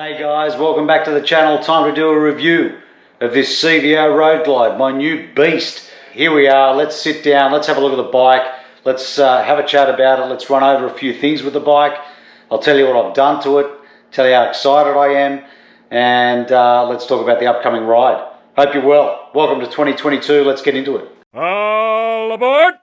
Hey guys, welcome back to the channel. Time to do a review of this CVO Road Glide, my new beast. Here we are, let's sit down, let's have a look at the bike, let's have a chat about it, let's run over a few things with the bike. I'll tell you what I've done to it, tell you how excited I am, and let's talk about the upcoming ride. Hope you're well. Welcome to 2022, let's get into it. All aboard!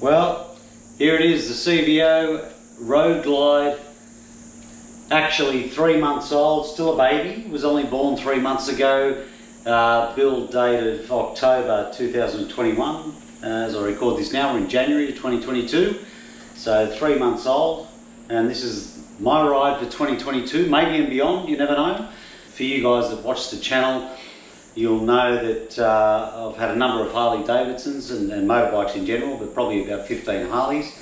Well, here it is, the CVO Road Glide, actually 3 months old, still a baby, was only born 3 months ago, build date of October 2021, as I record this now we're in January 2022, so 3 months old, and this is my ride for 2022, maybe and beyond, you never know. For you guys that watch the channel, you'll know that I've had a number of Harley-Davidsons and motorbikes in general, but probably about 15 Harleys.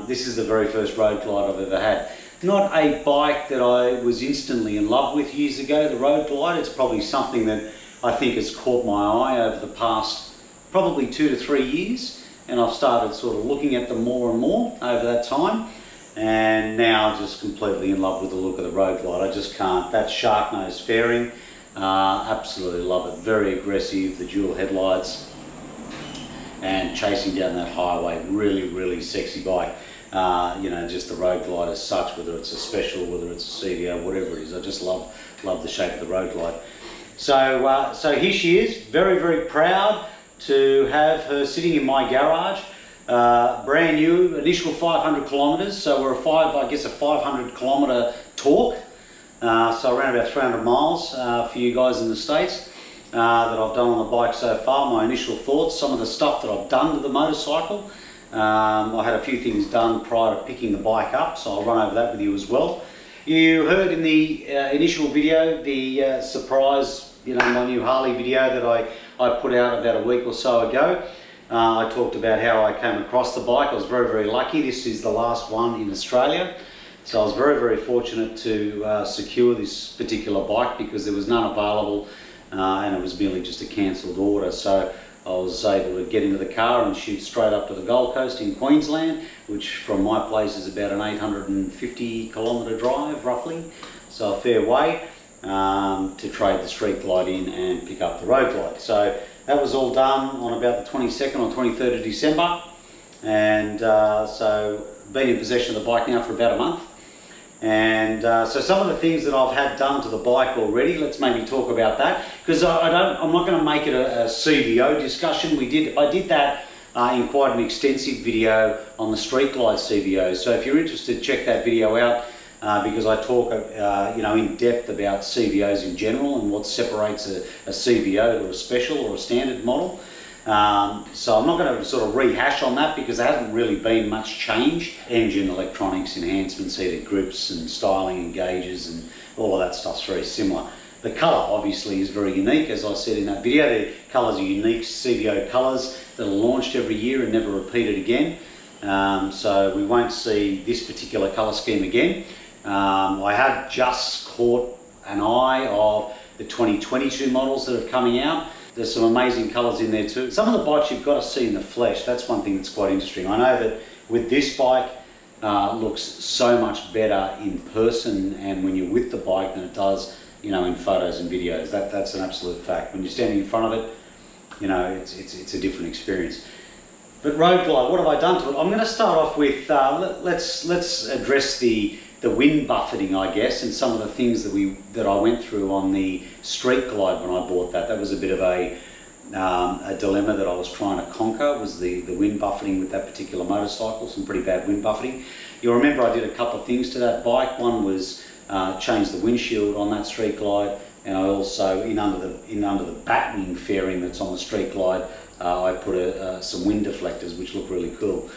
This is the very first Road Glide I've ever had. Not a bike that I was instantly in love with years ago, the Road Glide. It's probably something that I think has caught my eye over the past probably 2 to 3 years, and I've started sort of looking at them more and more over that time, and now just completely in love with the look of the Road Glide. I just can't. That shark nose fairing, absolutely love it. Very aggressive, the dual headlights, and chasing down that highway, really sexy bike. You know, just the Road Glide as such, whether it's a special, whether it's a CVO, whatever it is, I just love the shape of the Road Glide. So here she is, very proud to have her sitting in my garage, brand new, initial 500 kilometers, so we're I guess a 500 kilometer torque. So around about 300 miles for you guys in the States that I've done on the bike so far. My initial thoughts, some of the stuff that I've done to the motorcycle. I had a few things done prior to picking the bike up, so I'll run over that with you as well. You heard in the initial video the surprise, you know, my new Harley video that I put out about a week or so ago. I talked about how I came across the bike. I was very lucky. This is the last one in Australia. So I was very fortunate to secure this particular bike because there was none available and it was merely just a cancelled order. So I was able to get into the car and shoot straight up to the Gold Coast in Queensland, which from my place is about an 850 kilometre drive roughly, so a fair way, to trade the Street Glide in and pick up the Road Glide. So that was all done on about the 22nd or 23rd of December, and so been in possession of the bike now for about a month. And so some of the things that I've had done to the bike already, let's maybe talk about that, because I'm not going to make it a CVO discussion. I did that in quite an extensive video on the Street Glide CVO. So if you're interested, check that video out because I talk you know, in depth about CVOs in general and what separates a CVO to a special or a standard model. So I'm not going to sort of rehash on that because there hasn't really been much change. Engine, electronics, enhancements, heated grips and styling and gauges and all of that stuff's very similar. The colour obviously is very unique, as I said in that video. The colours are unique CVO colours that are launched every year and never repeated again. So we won't see this particular colour scheme again. I have just caught an eye of the 2022 models that are coming out. There's some amazing colours in there too. Some of the bikes you've got to see in the flesh. That's one thing that's quite interesting. I know that with this bike, looks so much better in person and when you're with the bike than it does you know, in photos and videos. That's an absolute fact. When you're standing in front of it, you know, it's a different experience. But Road Glide, what have I done to it? I'm going to start off with, let's address the wind buffeting, I guess, and some of the things that I went through on the Street Glide when I bought that. That was a bit of a dilemma that I was trying to conquer, was the wind buffeting with that particular motorcycle, some pretty bad wind buffeting. You'll remember I did a couple of things to that bike. One was change the windshield on that Street Glide, and I also, in under the batwing fairing that's on the Street Glide, I put some wind deflectors, which look really cool.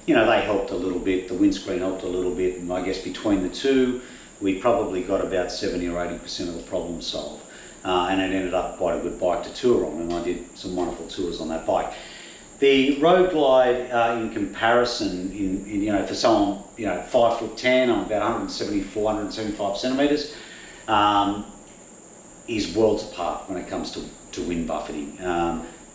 You know, they helped a little bit, the windscreen helped a little bit, and I guess between the two, we probably got about 70 or 80% of the problem solved. And it ended up quite a good bike to tour on, and I did some wonderful tours on that bike. The Road Glide, in comparison, you know, for someone, you know, 5'10", I'm about 174, 175 centimetres, is worlds apart when it comes to wind buffeting.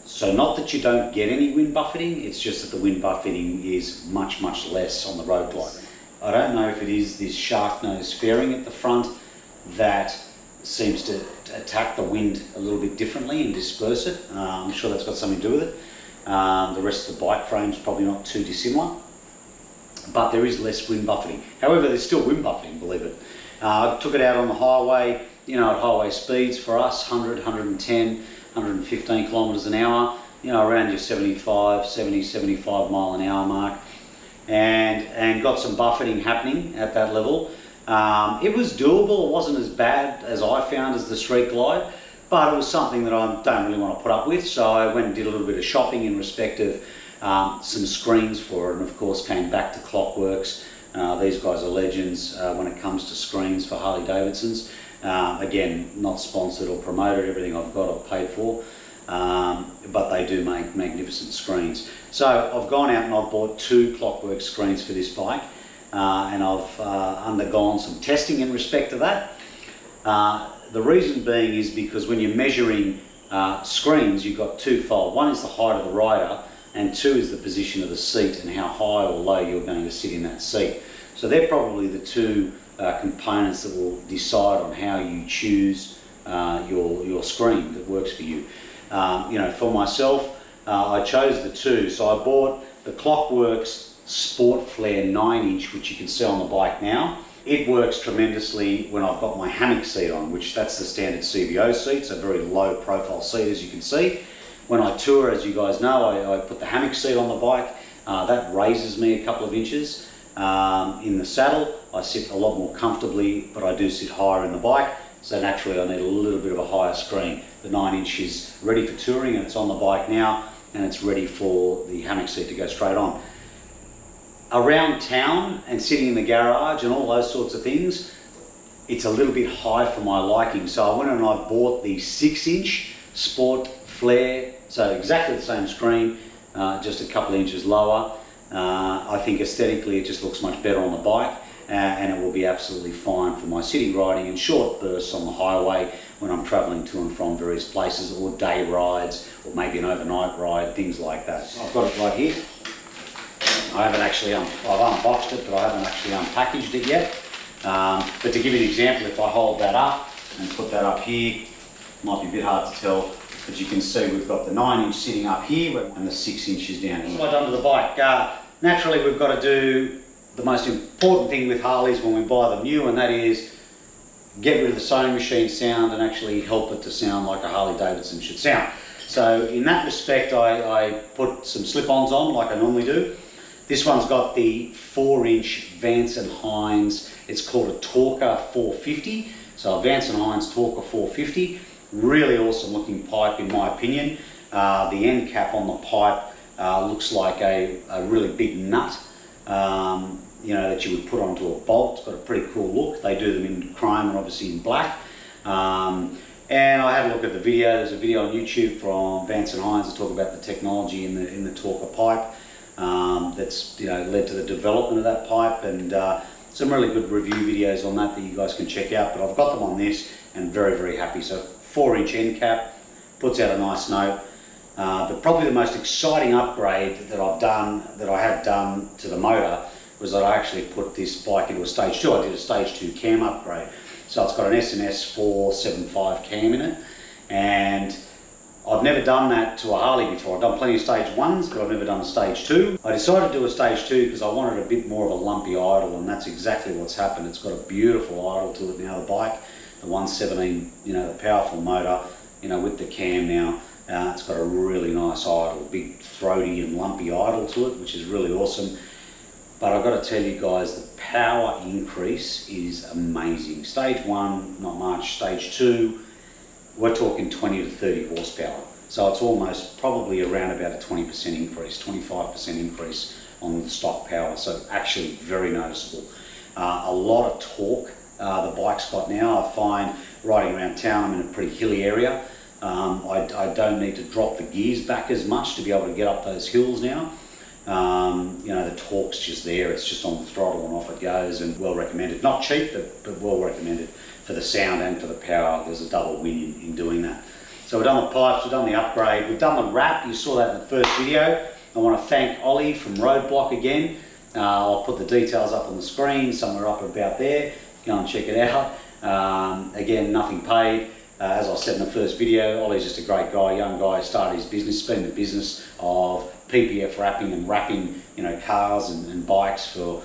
So not that you don't get any wind buffeting, it's just that the wind buffeting is much, much less on the Road Glide. I don't know if it is this shark nose fairing at the front that seems to attack the wind a little bit differently and disperse it. I'm sure that's got something to do with it. The rest of the bike frame's probably not too dissimilar, but there is less wind buffeting. However, there's still wind buffeting, believe it. I took it out on the highway, you know, at highway speeds for us, 100, 110, 115 kilometres an hour, you know, around your 70, 75 mile an hour mark, and got some buffeting happening at that level. It was doable. It wasn't as bad as I found as the Street Glide, but it was something that I don't really want to put up with, so I went and did a little bit of shopping in respect of some screens for it, and of course came back to Clockworks. These guys are legends when it comes to screens for Harley-Davidsons. Again, not sponsored or promoted, everything I've got I've paid for, but they do make magnificent screens. So I've gone out and I've bought 2 Clockworks screens for this bike, and I've undergone some testing in respect to that. The reason being is because when you're measuring screens, you've got twofold. One is the height of the rider, and 2 is the position of the seat and how high or low you're going to sit in that seat. So they're probably the 2 components that will decide on how you choose your screen that works for you. You know, for myself, I chose the 2. So I bought the Clockworks Sport Flare 9-inch, which you can see on the bike now. It works tremendously when I've got my hammock seat on, which that's the standard CVO seat, so very low profile seat as you can see. When I tour, as you guys know, I put the hammock seat on the bike. That raises me a couple of inches. In the saddle, I sit a lot more comfortably, but I do sit higher in the bike, so naturally I need a little bit of a higher screen. The 9-inch is ready for touring and it's on the bike now, and it's ready for the hammock seat to go straight on. Around town and sitting in the garage and all those sorts of things, it's a little bit high for my liking, so I went and I bought the 6-inch Sport Flare, so exactly the same screen, just a couple of inches lower. I think aesthetically it just looks much better on the bike, and it will be absolutely fine for my city riding and short bursts on the highway when I'm travelling to and from various places, or day rides, or maybe an overnight ride, things like that. I've got it right here. I haven't actually, I've unboxed it, but I haven't actually unpackaged it yet. But to give you an example, if I hold that up and put that up here, might be a bit hard to tell, but you can see we've got the 9-inch sitting up here and the 6 inches down here. What I've done to the bike, naturally we've got to do the most important thing with Harleys when we buy them new, and that is get rid of the sewing machine sound and actually help it to sound like a Harley-Davidson should sound. So in that respect, I put some slip-ons on like I normally do. This one's got the 4-inch Vance & Hines, it's called a Talker 450. So a Vance & Hines Talker 450, really awesome looking pipe in my opinion. The end cap on the pipe looks like a really big nut, you know, that you would put onto a bolt. It's got a pretty cool look. They do them in chrome and obviously in black. And I had a look at the video. There's a video on YouTube from Vance & Hines to talk about the technology in the Talker pipe. That's, you know, led to the development of that pipe, and some really good review videos on that you guys can check out. But I've got them on this and very, very happy. So 4-inch end cap, puts out a nice note. But probably the most exciting upgrade that I have done to the motor was that I actually put this bike into a stage 2. I did a stage 2 cam upgrade. So it's got an SMS 475 cam in it, and I've never done that to a Harley before. I've done plenty of stage 1s, but I've never done a stage 2. I decided to do a stage 2 because I wanted a bit more of a lumpy idle, and that's exactly what's happened. It's got a beautiful idle to it now, the bike, the 117, the powerful motor, with the cam now. It's got a really nice idle, big throaty and lumpy idle to it, which is really awesome. But I've got to tell you guys, the power increase is amazing. Stage 1, not much. Stage 2, we're talking 20 to 30 horsepower. So it's almost probably around about a 20% increase, 25% increase on the stock power. So actually very noticeable. A lot of torque the bike's got now. I find riding around town, I'm in a pretty hilly area. I don't need to drop the gears back as much to be able to get up those hills now. The torque's just there, it's just on the throttle and off it goes, and well recommended. Not cheap, but well recommended for the sound and for the power. There's a double win in doing that. So we've done the pipes, we've done the upgrade, we've done the wrap. You saw that in the first video. I want to thank Ollie from Roadblock again. I'll put the details up on the screen, somewhere up about there. Go and check it out. Again, nothing paid. As I said in the first video, Ollie's just a great guy, young guy, started his business, been in the business of PPF wrapping and wrapping, cars and bikes for,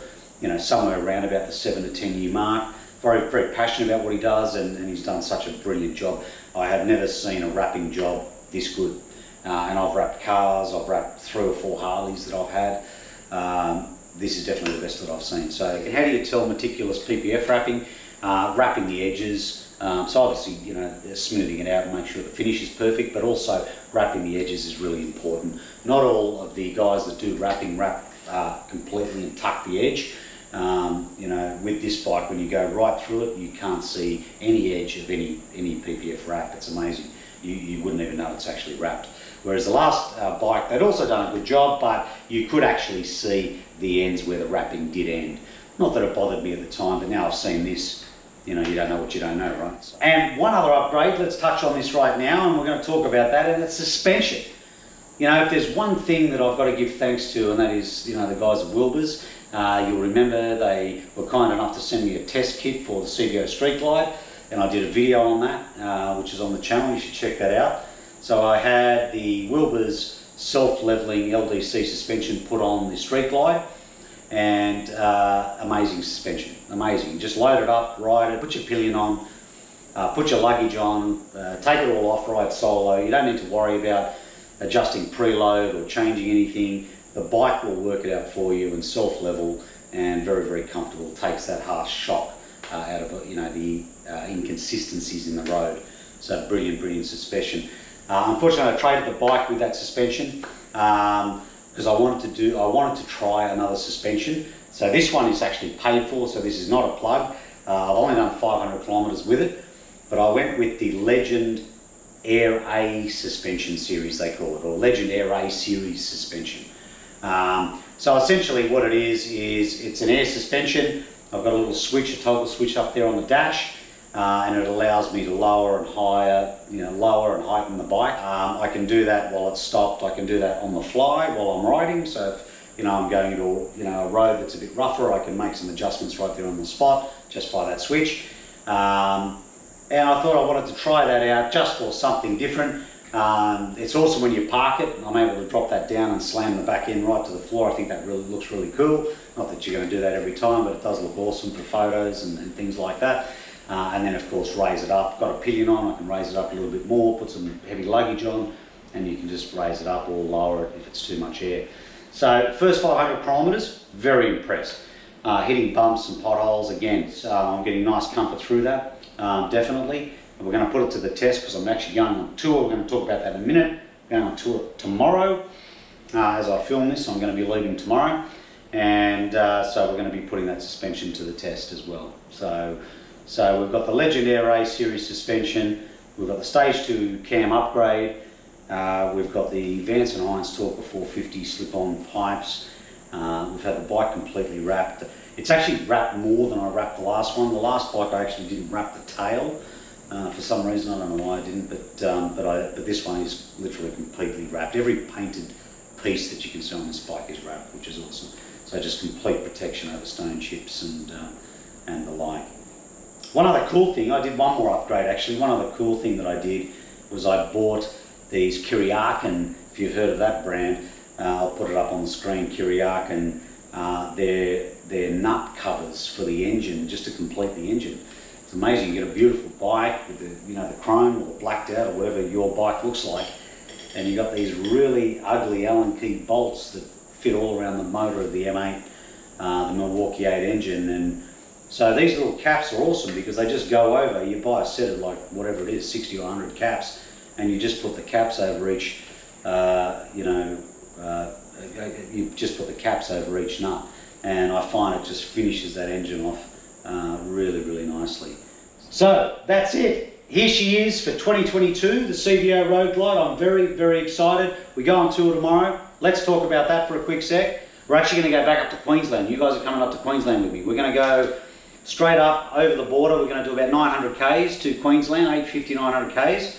somewhere around about the 7 to 10 year mark. Very, very passionate about what he does, and he's done such a brilliant job. I have never seen a wrapping job this good. And I've wrapped cars, I've wrapped 3 or 4 Harleys that I've had. This is definitely the best that I've seen. So how do you tell meticulous PPF wrapping? Wrapping the edges. So obviously, smoothing it out and make sure the finish is perfect, but also wrapping the edges is really important. Not all of the guys that do wrapping wrap completely and tuck the edge. With this bike, when you go right through it, you can't see any edge of any PPF wrap. It's amazing. You wouldn't even know it's actually wrapped. Whereas the last bike, they'd also done a good job, but you could actually see the ends where the wrapping did end. Not that it bothered me at the time, but now I've seen this, you don't know what you don't know, right? So, and one other upgrade, let's touch on this right now, and we're going to talk about that, and it's suspension. If there's one thing that I've got to give thanks to, and that is, the guys at Wilbur's. You'll remember they were kind enough to send me a test kit for the CVO Street Glide, and I did a video on that, which is on the channel. You should check that out. So I had the Wilbur's self-leveling LDC suspension put on the Street Glide, and amazing suspension, amazing. Just load it up, ride it, put your pillion on, put your luggage on, take it all off, ride solo. You don't need to worry about adjusting preload or changing anything. The bike will work it out for you and self-level, and very, very comfortable. Takes that harsh shock out of the inconsistencies in the road. So brilliant, brilliant suspension. Unfortunately, I traded the bike with that suspension because I wanted to try another suspension. So this one is actually paid for, so this is not a plug. I've only done 500 kilometers with it, but I went with the Legend Air A suspension series, they call it, or Legend Air A series suspension. So essentially what it is it's an air suspension. I've got a little switch, a toggle switch up there on the dash, and it allows me to lower and heighten the bike. I can do that while it's stopped. I can do that on the fly while I'm riding. So if I'm going into a road that's a bit rougher, I can make some adjustments right there on the spot just by that switch. And I thought I wanted to try that out just for something different. It's awesome when you park it. I'm able to drop that down and slam the back end right to the floor. I think that really looks really cool. Not that you're going to do that every time, but it does look awesome for photos and things like that. And then of course raise it up. Got a pillion on, I can raise it up a little bit more, put some heavy luggage on, and you can just raise it up or lower it if it's too much air. So first 500 kilometers, very impressed. Hitting bumps and potholes again, so I'm getting nice comfort through that, definitely. And we're going to put it to the test because I'm actually going on tour. We're going to talk about that in a minute. Going on tour tomorrow. As I film this, I'm going to be leaving tomorrow, and so we're going to be putting that suspension to the test as well. So we've got the Legend Air A series suspension, we've got the Stage 2 cam upgrade, we've got the Vance & Hines Talker 450 slip-on pipes, we've had the bike completely wrapped. It's actually wrapped more than I wrapped the last one. The last bike I actually didn't wrap the tail. For some reason, I don't know why I didn't, but this one is literally completely wrapped. Every painted piece that you can see on this bike is wrapped, which is awesome. So just complete protection over stone chips and the like. One other cool thing, I did one more upgrade actually. One other cool thing that I did was I bought these Kiriakin, if you've heard of that brand, I'll put it up on the screen, Kiriakin, they're nut covers for the engine, just to complete the engine. It's amazing, you get a beautiful bike with the, you know, the chrome or the blacked out or whatever your bike looks like, and you've got these really ugly Allen key bolts that fit all around the motor of the M8, the Milwaukee 8 engine. And so these little caps are awesome because they just go over. You buy a set of like whatever it is, 60 or 100 caps, and you just put the caps over each, you just put the caps over each nut, and I find it just finishes that engine off really, really nicely. So that's it. Here she is for 2022, the CVO Road Glide. I'm very, very excited. We go on tour tomorrow. Let's talk about that for a quick sec. We're actually going to go back up to Queensland. You guys are coming up to Queensland with me. We're going to go straight up over the border. We're going to do about 900 Ks to Queensland, 850, 900 Ks.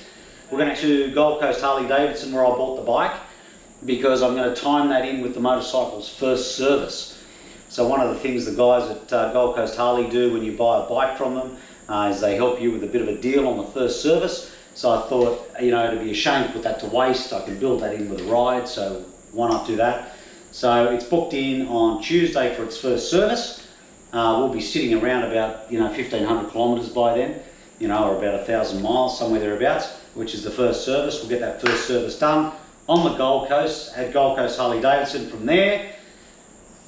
We're going to Gold Coast Harley-Davidson where I bought the bike, because I'm going to time that in with the motorcycle's first service. So one of the things the guys at Gold Coast Harley do when you buy a bike from them is they help you with a bit of a deal on the first service. So I thought, you know, it'd be a shame to put that to waste. I can build that in with a ride, so why not do that? So it's booked in on Tuesday for its first service. We'll be sitting around about, 1,500 kilometres by then, or about 1,000 miles, somewhere thereabouts, which is the first service. We'll get that first service done on the Gold Coast at Gold Coast Harley-Davidson. From there,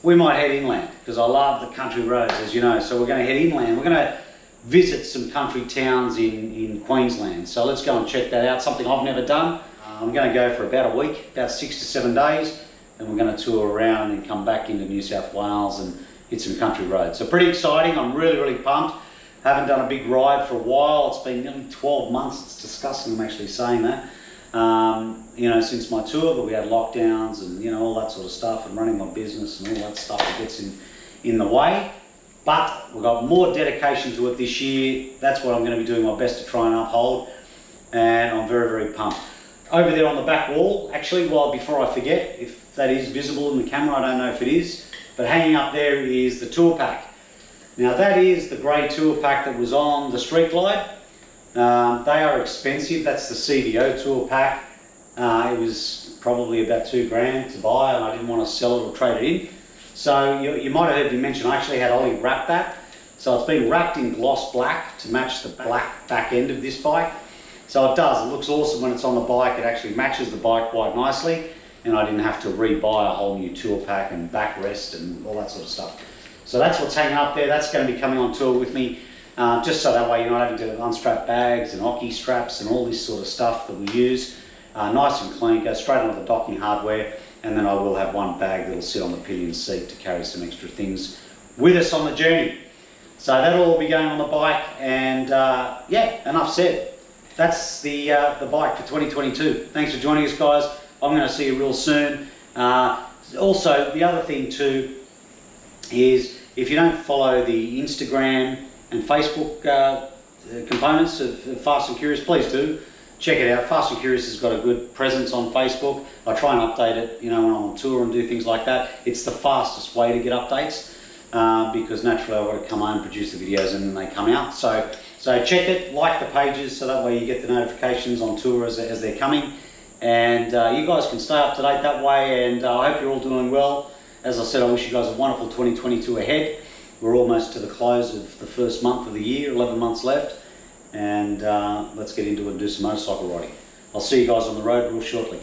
we might head inland because I love the country roads, as you know. So we're going to head inland. We're going to visit some country towns in Queensland. So let's go and check that out, something I've never done. I'm going to go for about a week, about 6 to 7 days, and we're going to tour around and come back into New South Wales and hit some country roads. So pretty exciting. I'm really, really pumped. Haven't done a big ride for a while. It's been nearly 12 months. It's disgusting I'm actually saying that. Since my tour, but we had lockdowns and all that sort of stuff, and running my business and all that stuff that gets in the way. But we've got more dedication to it this year. That's what I'm going to be doing my best to try and uphold, and I'm very, very pumped. Over there on the back wall, actually, before I forget, if that is visible in the camera, I don't know if it is, but hanging up there is the tour pack. Now that is the grey tour pack that was on the Street Glide. They are expensive. That's the CVO tour pack. It was probably about $2 to buy, and I didn't want to sell it or trade it in. So you might have heard me mention I actually had Ollie wrap that. So it's been wrapped in gloss black to match the black back end of this bike. So it does. It looks awesome when it's on the bike. It actually matches the bike quite nicely, and I didn't have to rebuy a whole new tour pack and backrest and all that sort of stuff. So that's what's hanging up there. That's going to be coming on tour with me. Just so that way you're not having to unstrap bags and hockey straps and all this sort of stuff that we use. Nice and clean, go straight onto the docking hardware, and then I will have one bag that'll sit on the pillion seat to carry some extra things with us on the journey. So that'll all be going on the bike, and enough said. That's the bike for 2022. Thanks for joining us, guys. I'm going to see you real soon. Also, the other thing too is if you don't follow the Instagram and Facebook components of Fast and Curious, please do. Check it out. Fast and Curious has got a good presence on Facebook. I try and update it, when I'm on tour and do things like that. It's the fastest way to get updates because naturally I've got to come home, produce the videos, and then they come out. So check it, like the pages, so that way you get the notifications on tour as they're coming. And you guys can stay up to date that way, and I hope you're all doing well. As I said, I wish you guys a wonderful 2022 ahead. We're almost to the close of the first month of the year, 11 months left. And let's get into it and do some motorcycle riding. I'll see you guys on the road real shortly.